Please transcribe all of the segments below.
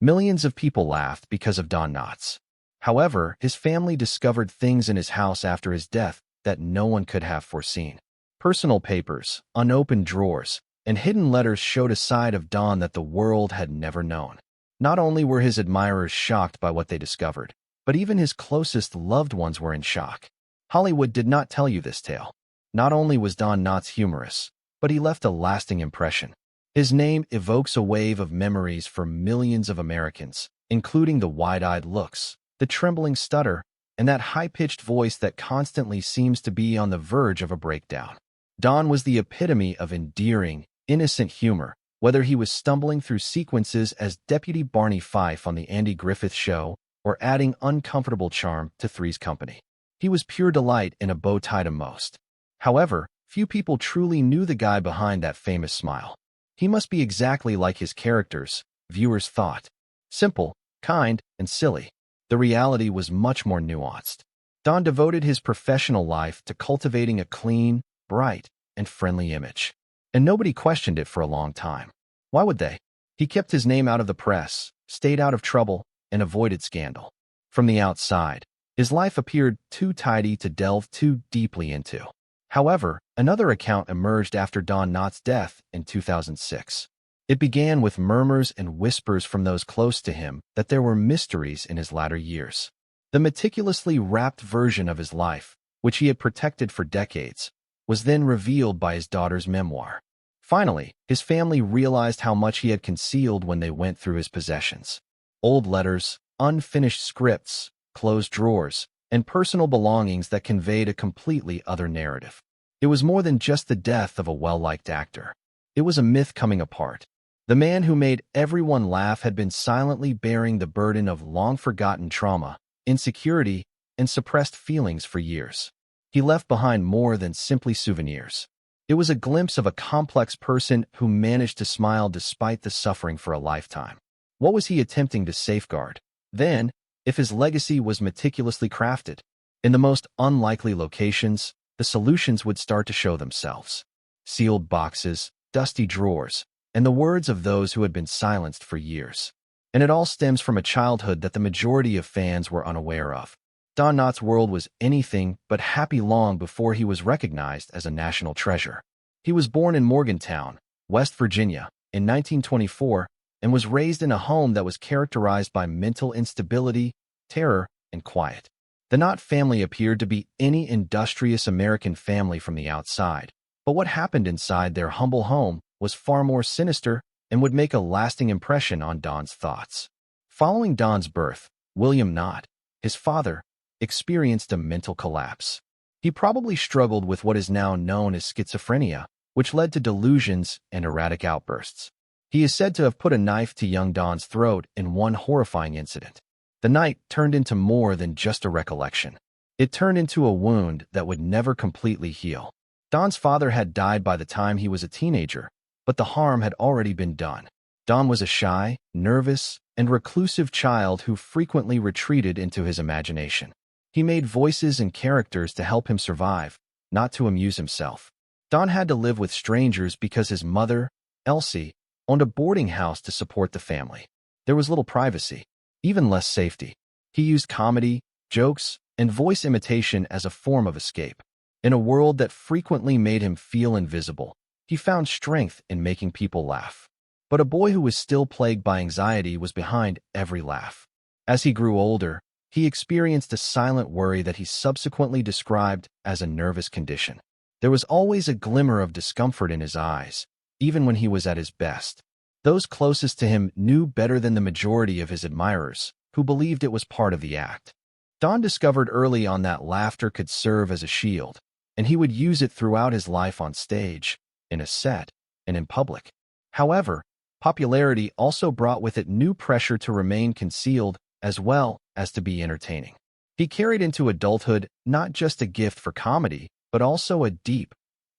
Millions of people laughed because of Don Knotts. However, his family discovered things in his house after his death that no one could have foreseen. Personal papers, unopened drawers, and hidden letters showed a side of Don that the world had never known. Not only were his admirers shocked by what they discovered, but even his closest loved ones were in shock. Hollywood did not tell you this tale. Not only was Don Knotts humorous, but he left a lasting impression. His name evokes a wave of memories for millions of Americans, including the wide-eyed looks, the trembling stutter, and that high-pitched voice that constantly seems to be on the verge of a breakdown. Don was the epitome of endearing, innocent humor, whether he was stumbling through sequences as Deputy Barney Fife on the Andy Griffith Show or adding uncomfortable charm to Three's Company. He was pure delight in a bow tie to most. However, few people truly knew the guy behind that famous smile. He must be exactly like his characters, viewers thought. Simple, kind, and silly. The reality was much more nuanced. Don devoted his professional life to cultivating a clean, bright, and friendly image. And nobody questioned it for a long time. Why would they? He kept his name out of the press, stayed out of trouble, and avoided scandal. From the outside, his life appeared too tidy to delve too deeply into. However, another account emerged after Don Knotts' death in 2006. It began with murmurs and whispers from those close to him that there were mysteries in his latter years. The meticulously wrapped version of his life, which he had protected for decades, was then revealed by his daughter's memoir. Finally, his family realized how much he had concealed when they went through his possessions. Old letters, unfinished scripts, closed drawers, and personal belongings that conveyed a completely other narrative. It was more than just the death of a well-liked actor. It was a myth coming apart. The man who made everyone laugh had been silently bearing the burden of long-forgotten trauma, insecurity, and suppressed feelings for years. He left behind more than simply souvenirs. It was a glimpse of a complex person who managed to smile despite the suffering for a lifetime. What was he attempting to safeguard? Then, if his legacy was meticulously crafted, in the most unlikely locations, the solutions would start to show themselves. Sealed boxes, dusty drawers, and the words of those who had been silenced for years. And it all stems from a childhood that the majority of fans were unaware of. Don Knotts' world was anything but happy long before he was recognized as a national treasure. He was born in Morgantown, West Virginia, in 1924, and was raised in a home that was characterized by mental instability, terror, and quiet. The Knott family appeared to be any industrious American family from the outside, but what happened inside their humble home was far more sinister and would make a lasting impression on Don's thoughts. Following Don's birth, William Knott, his father, experienced a mental collapse. He probably struggled with what is now known as schizophrenia, which led to delusions and erratic outbursts. He is said to have put a knife to young Don's throat in one horrifying incident. The night turned into more than just a recollection. It turned into a wound that would never completely heal. Don's father had died by the time he was a teenager, but the harm had already been done. Don was a shy, nervous, and reclusive child who frequently retreated into his imagination. He made voices and characters to help him survive, not to amuse himself. Don had to live with strangers because his mother, Elsie, owned a boarding house to support the family. There was little privacy, even less safety. He used comedy, jokes, and voice imitation as a form of escape. In a world that frequently made him feel invisible, he found strength in making people laugh. But a boy who was still plagued by anxiety was behind every laugh. As he grew older, he experienced a silent worry that he subsequently described as a nervous condition. There was always a glimmer of discomfort in his eyes, even when he was at his best. Those closest to him knew better than the majority of his admirers, who believed it was part of the act. Don discovered early on that laughter could serve as a shield, and he would use it throughout his life on stage, in a set, and in public. However, popularity also brought with it new pressure to remain concealed as well as to be entertaining. He carried into adulthood not just a gift for comedy, but also a deep,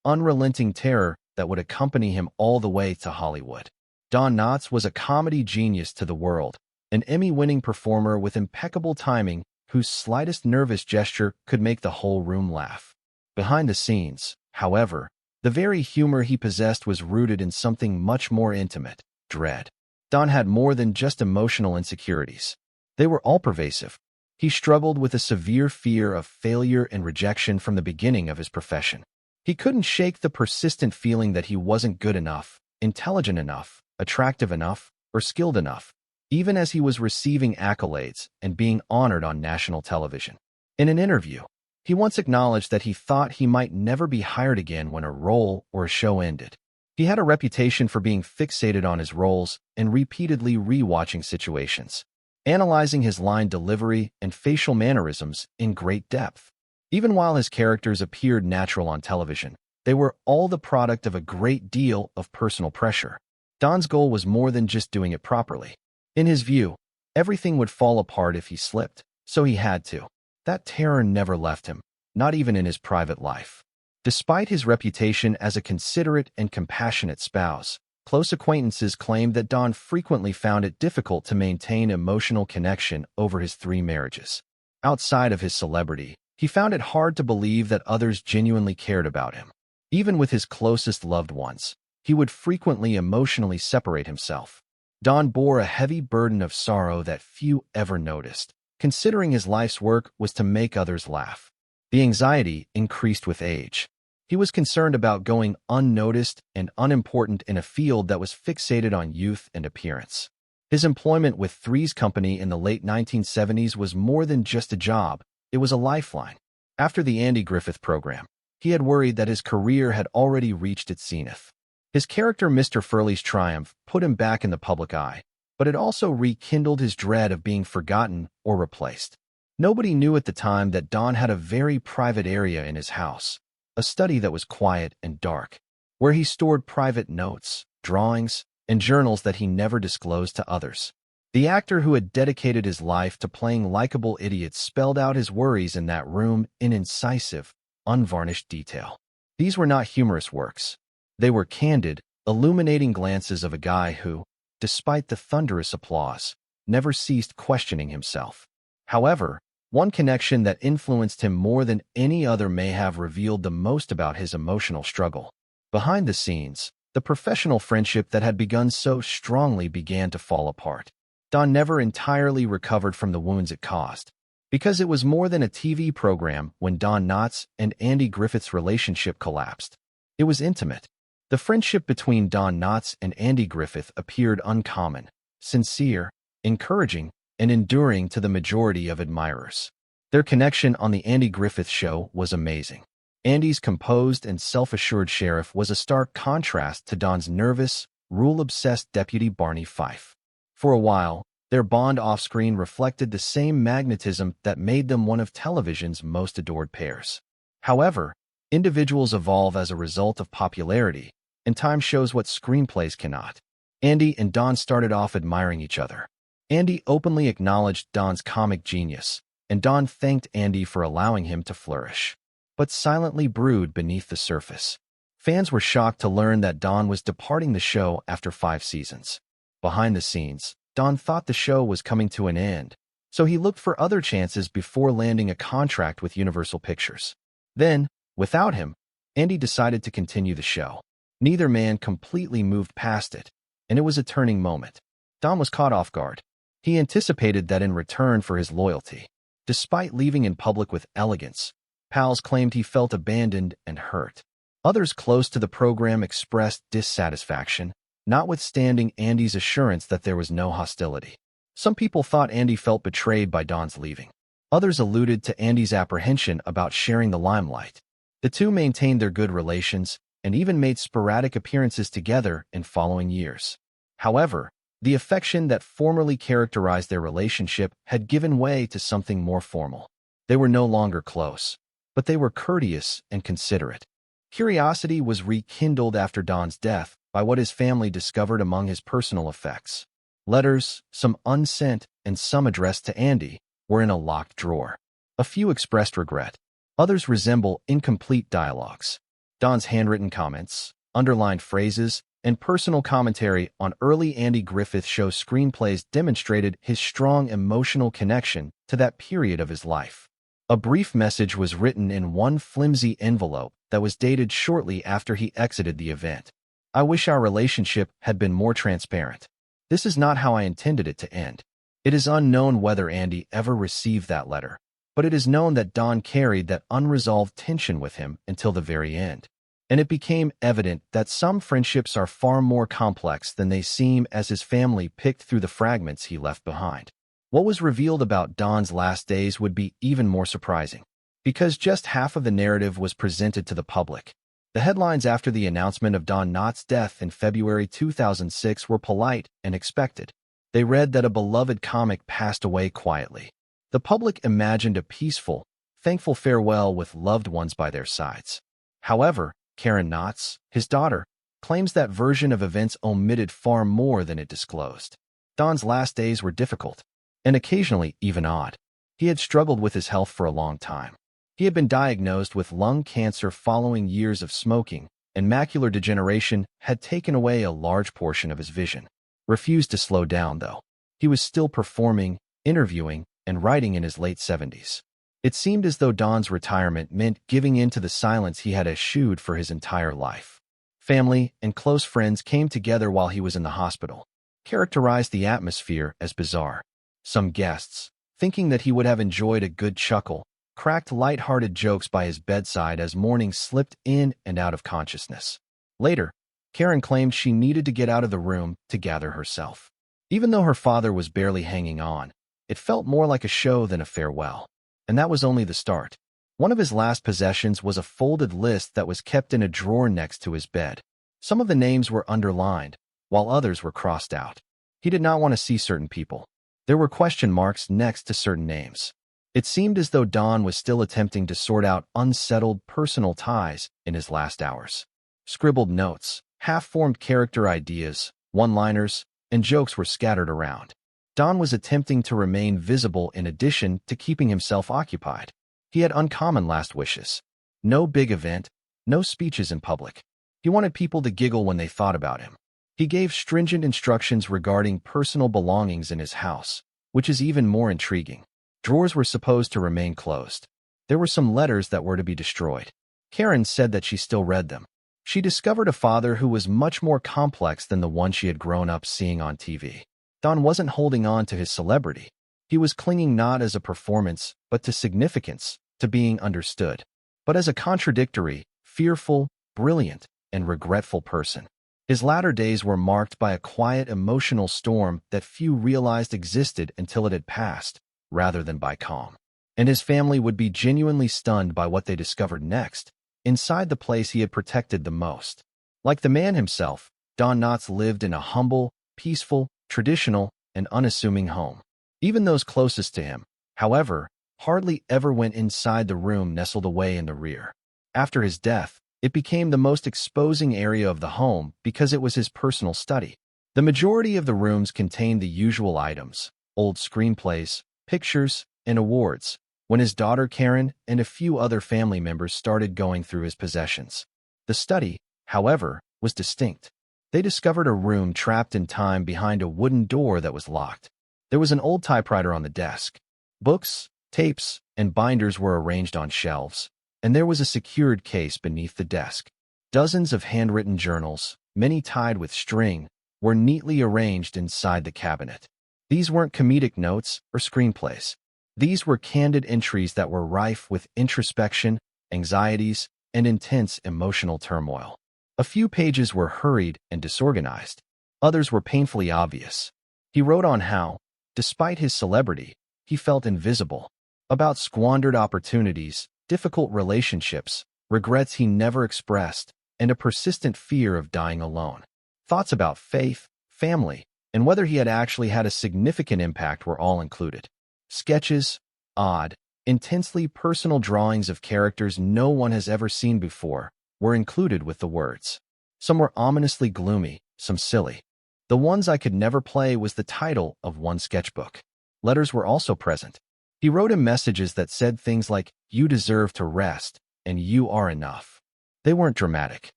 unrelenting terror that would accompany him all the way to Hollywood. Don Knotts was a comedy genius to the world, an Emmy-winning performer with impeccable timing whose slightest nervous gesture could make the whole room laugh. Behind the scenes, however, the very humor he possessed was rooted in something much more intimate: dread. Don had more than just emotional insecurities. They were all pervasive. He struggled with a severe fear of failure and rejection from the beginning of his profession. He couldn't shake the persistent feeling that he wasn't good enough, intelligent enough, attractive enough, or skilled enough, even as he was receiving accolades and being honored on national television. In an interview, he once acknowledged that he thought he might never be hired again when a role or a show ended. He had a reputation for being fixated on his roles and repeatedly rewatching situations, analyzing his line delivery and facial mannerisms in great depth. Even while his characters appeared natural on television, they were all the product of a great deal of personal pressure. Don's goal was more than just doing it properly. In his view, everything would fall apart if he slipped, so he had to. That terror never left him, not even in his private life. Despite his reputation as a considerate and compassionate spouse, close acquaintances claimed that Don frequently found it difficult to maintain emotional connection over his 3 marriages. Outside of his celebrity, he found it hard to believe that others genuinely cared about him. Even with his closest loved ones, he would frequently emotionally separate himself. Don bore a heavy burden of sorrow that few ever noticed, considering his life's work was to make others laugh. The anxiety increased with age. He was concerned about going unnoticed and unimportant in a field that was fixated on youth and appearance. His employment with Three's Company in the late 1970s was more than just a job, it was a lifeline. After the Andy Griffith program, he had worried that his career had already reached its zenith. His character Mr. Furley's triumph put him back in the public eye, but it also rekindled his dread of being forgotten or replaced. Nobody knew at the time that Don had a very private area in his house, a study that was quiet and dark, where he stored private notes, drawings, and journals that he never disclosed to others. The actor who had dedicated his life to playing likable idiots spelled out his worries in that room in incisive, unvarnished detail. These were not humorous works. They were candid, illuminating glances of a guy who, despite the thunderous applause, never ceased questioning himself. However, one connection that influenced him more than any other may have revealed the most about his emotional struggle. Behind the scenes, the professional friendship that had begun so strongly began to fall apart. Don never entirely recovered from the wounds it caused, because it was more than a TV program when Don Knotts and Andy Griffith's relationship collapsed. It was intimate. The friendship between Don Knotts and Andy Griffith appeared uncommon, sincere, encouraging, and enduring to the majority of admirers. Their connection on the Andy Griffith Show was amazing. Andy's composed and self-assured sheriff was a stark contrast to Don's nervous, rule-obsessed Deputy Barney Fife. For a while, their bond off-screen reflected the same magnetism that made them one of television's most adored pairs. However, individuals evolve as a result of popularity, and time shows what screenplays cannot. Andy and Don started off admiring each other. Andy openly acknowledged Don's comic genius, and Don thanked Andy for allowing him to flourish, but silently brewed beneath the surface. Fans were shocked to learn that Don was departing the show after 5 seasons. Behind the scenes, Don thought the show was coming to an end, so he looked for other chances before landing a contract with Universal Pictures. Then, without him, Andy decided to continue the show. Neither man completely moved past it, and it was a turning moment. Don was caught off guard. He anticipated that in return for his loyalty, despite leaving in public with elegance, pals claimed he felt abandoned and hurt. Others close to the program expressed dissatisfaction, notwithstanding Andy's assurance that there was no hostility. Some people thought Andy felt betrayed by Don's leaving. Others alluded to Andy's apprehension about sharing the limelight. The two maintained their good relations and even made sporadic appearances together in following years. However, the affection that formerly characterized their relationship had given way to something more formal. They were no longer close, but they were courteous and considerate. Curiosity was rekindled after Don's death by what his family discovered among his personal effects. Letters, some unsent and some addressed to Andy, were in a locked drawer. A few expressed regret. Others resemble incomplete dialogues. Don's handwritten comments, underlined phrases, and personal commentary on early Andy Griffith Show screenplays demonstrated his strong emotional connection to that period of his life. A brief message was written in one flimsy envelope that was dated shortly after he exited the event. "I wish our relationship had been more transparent. This is not how I intended it to end. It is unknown whether Andy ever received that letter, but it is known that Don carried that unresolved tension with him until the very end. And it became evident that some friendships are far more complex than they seem as his family picked through the fragments he left behind. What was revealed about Don's last days would be even more surprising, because just half of the narrative was presented to the public. The headlines after the announcement of Don Knotts' death in February 2006 were polite and expected. They read that a beloved comic passed away quietly. The public imagined a peaceful, thankful farewell with loved ones by their sides. However, Karen Knotts, his daughter, claims that version of events omitted far more than it disclosed. Don's last days were difficult, and occasionally even odd. He had struggled with his health for a long time. He had been diagnosed with lung cancer following years of smoking, and macular degeneration had taken away a large portion of his vision. Refused to slow down, though. He was still performing, interviewing, and writing in his late 70s. It seemed as though Don's retirement meant giving in to the silence he had eschewed for his entire life. Family and close friends came together while he was in the hospital, characterized the atmosphere as bizarre. Some guests, thinking that he would have enjoyed a good chuckle, cracked light-hearted jokes by his bedside as morning slipped in and out of consciousness. Later, Karen claimed she needed to get out of the room to gather herself. Even though her father was barely hanging on, it felt more like a show than a farewell. And that was only the start. One of his last possessions was a folded list that was kept in a drawer next to his bed. Some of the names were underlined, while others were crossed out. He did not want to see certain people. There were question marks next to certain names. It seemed as though Don was still attempting to sort out unsettled personal ties in his last hours. Scribbled notes, half-formed character ideas, one-liners, and jokes were scattered around. Don was attempting to remain visible in addition to keeping himself occupied. He had uncommon last wishes. No big event, no speeches in public. He wanted people to giggle when they thought about him. He gave stringent instructions regarding personal belongings in his house, which is even more intriguing. Drawers were supposed to remain closed. There were some letters that were to be destroyed. Karen said that she still read them. She discovered a father who was much more complex than the one she had grown up seeing on TV. Don wasn't holding on to his celebrity. He was clinging not as a performance, but to significance, to being understood, but as a contradictory, fearful, brilliant, and regretful person. His latter days were marked by a quiet emotional storm that few realized existed until it had passed, rather than by calm. And his family would be genuinely stunned by what they discovered next, inside the place he had protected the most. Like the man himself, Don Knotts lived in a humble, peaceful, traditional, and unassuming home. Even those closest to him, however, hardly ever went inside the room nestled away in the rear. After his death, it became the most exposing area of the home because it was his personal study. The majority of the rooms contained the usual items: old screenplays, pictures, and awards, when his daughter Karen and a few other family members started going through his possessions. The study, however, was distinct. They discovered a room trapped in time behind a wooden door that was locked. There was an old typewriter on the desk. Books, tapes, and binders were arranged on shelves, and there was a secured case beneath the desk. Dozens of handwritten journals, many tied with string, were neatly arranged inside the cabinet. These weren't comedic notes or screenplays. These were candid entries that were rife with introspection, anxieties, and intense emotional turmoil. A few pages were hurried and disorganized. Others were painfully obvious. He wrote on how, despite his celebrity, he felt invisible, about squandered opportunities, difficult relationships, regrets he never expressed, and a persistent fear of dying alone. Thoughts about faith, family, and whether he had actually had a significant impact were all included. Sketches, odd, intensely personal drawings of characters no one has ever seen before, were included with the words. Some were ominously gloomy, some silly. The ones I could never play was the title of one sketchbook. Letters were also present. He wrote him messages that said things like, "You deserve to rest," and "You are enough." They weren't dramatic.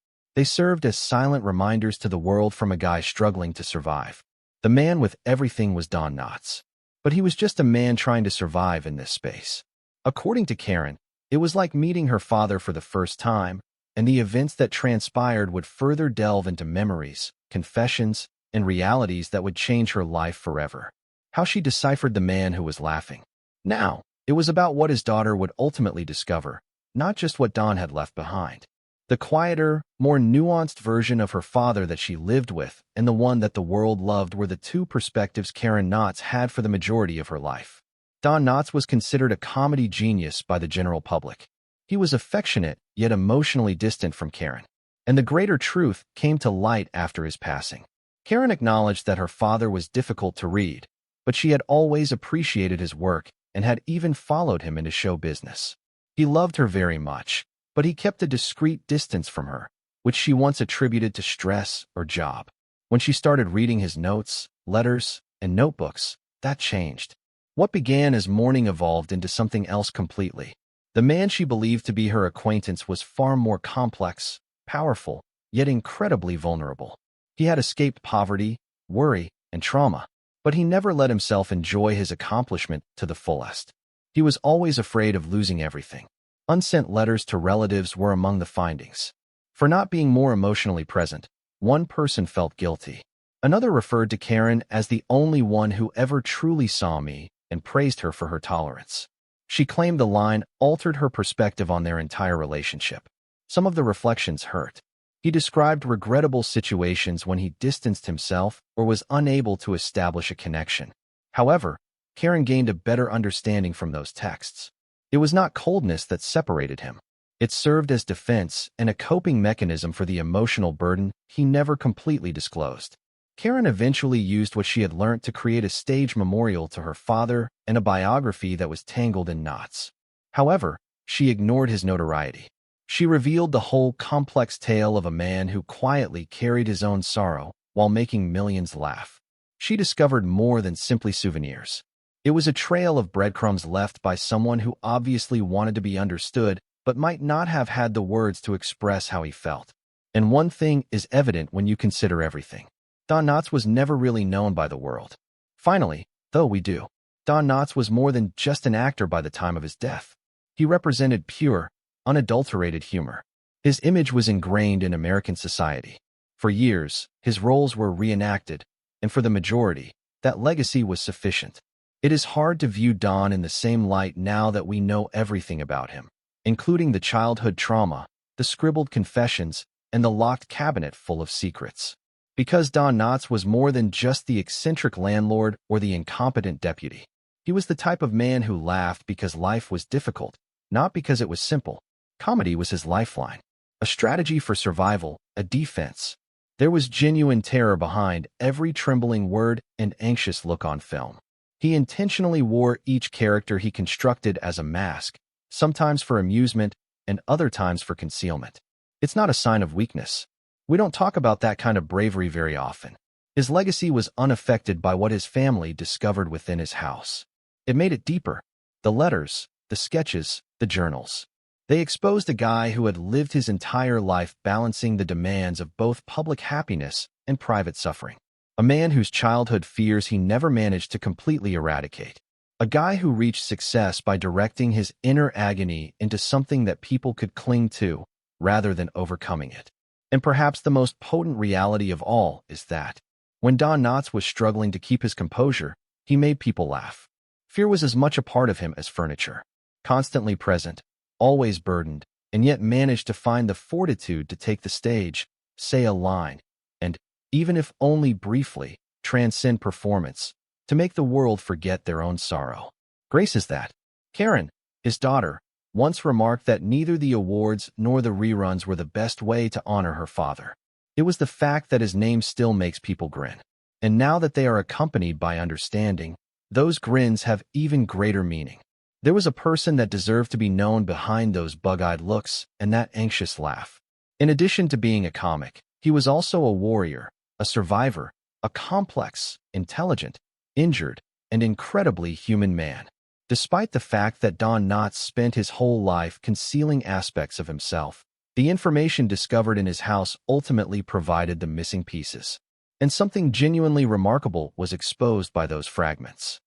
They served as silent reminders to the world from a guy struggling to survive. The man with everything was Don Knotts. But he was just a man trying to survive in this space. According to Karen, it was like meeting her father for the first time, and the events that transpired would further delve into memories, confessions, and realities that would change her life forever. How she deciphered the man who was laughing. Now, it was about what his daughter would ultimately discover, not just what Dawn had left behind. The quieter, more nuanced version of her father that she lived with and the one that the world loved were the two perspectives Karen Knotts had for the majority of her life. Don Knotts was considered a comedy genius by the general public. He was affectionate, yet emotionally distant from Karen. And the greater truth came to light after his passing. Karen acknowledged that her father was difficult to read, but she had always appreciated his work and had even followed him into show business. He loved her very much, but he kept a discreet distance from her, which she once attributed to stress or job. When she started reading his notes, letters, and notebooks, that changed. What began as mourning evolved into something else completely. The man she believed to be her acquaintance was far more complex, powerful, yet incredibly vulnerable. He had escaped poverty, worry, and trauma, but he never let himself enjoy his accomplishment to the fullest. He was always afraid of losing everything. Unsent letters to relatives were among the findings. For not being more emotionally present, one person felt guilty. Another referred to Karen as the only one who ever truly saw me and praised her for her tolerance. She claimed the line altered her perspective on their entire relationship. Some of the reflections hurt. He described regrettable situations when he distanced himself or was unable to establish a connection. However, Karen gained a better understanding from those texts. It was not coldness that separated him. It served as defense and a coping mechanism for the emotional burden he never completely disclosed. Karen eventually used what she had learned to create a stage memorial to her father and a biography that was tangled in knots. However, she ignored his notoriety. She revealed the whole complex tale of a man who quietly carried his own sorrow while making millions laugh. She discovered more than simply souvenirs. It was a trail of breadcrumbs left by someone who obviously wanted to be understood but might not have had the words to express how he felt. And one thing is evident when you consider everything. Don Knotts was never really known by the world. Finally, though we do, Don Knotts was more than just an actor by the time of his death. He represented pure, unadulterated humor. His image was ingrained in American society. For years, his roles were reenacted, and for the majority, that legacy was sufficient. It is hard to view Don in the same light now that we know everything about him, including the childhood trauma, the scribbled confessions, and the locked cabinet full of secrets. Because Don Knotts was more than just the eccentric landlord or the incompetent deputy. He was the type of man who laughed because life was difficult, not because it was simple. Comedy was his lifeline, a strategy for survival, a defense. There was genuine terror behind every trembling word and anxious look on film. He intentionally wore each character he constructed as a mask, sometimes for amusement and other times for concealment. It's not a sign of weakness. We don't talk about that kind of bravery very often. His legacy was unaffected by what his family discovered within his house. It made it deeper. The letters, the sketches, the journals. They exposed a guy who had lived his entire life balancing the demands of both public happiness and private suffering. A man whose childhood fears he never managed to completely eradicate. A guy who reached success by directing his inner agony into something that people could cling to, rather than overcoming it. And perhaps the most potent reality of all is that, when Don Knotts was struggling to keep his composure, he made people laugh. Fear was as much a part of him as furniture. Constantly present, always burdened, and yet managed to find the fortitude to take the stage, say a line, and, even if only briefly, transcend performance, to make the world forget their own sorrow. Grace is that. Karen, his daughter, once remarked that neither the awards nor the reruns were the best way to honor her father. It was the fact that his name still makes people grin. And now that they are accompanied by understanding, those grins have even greater meaning. There was a person that deserved to be known behind those bug-eyed looks and that anxious laugh. In addition to being a comic, he was also a warrior, a survivor, a complex, intelligent, injured, and incredibly human man. Despite the fact that Don Knotts spent his whole life concealing aspects of himself, the information discovered in his house ultimately provided the missing pieces. And something genuinely remarkable was exposed by those fragments.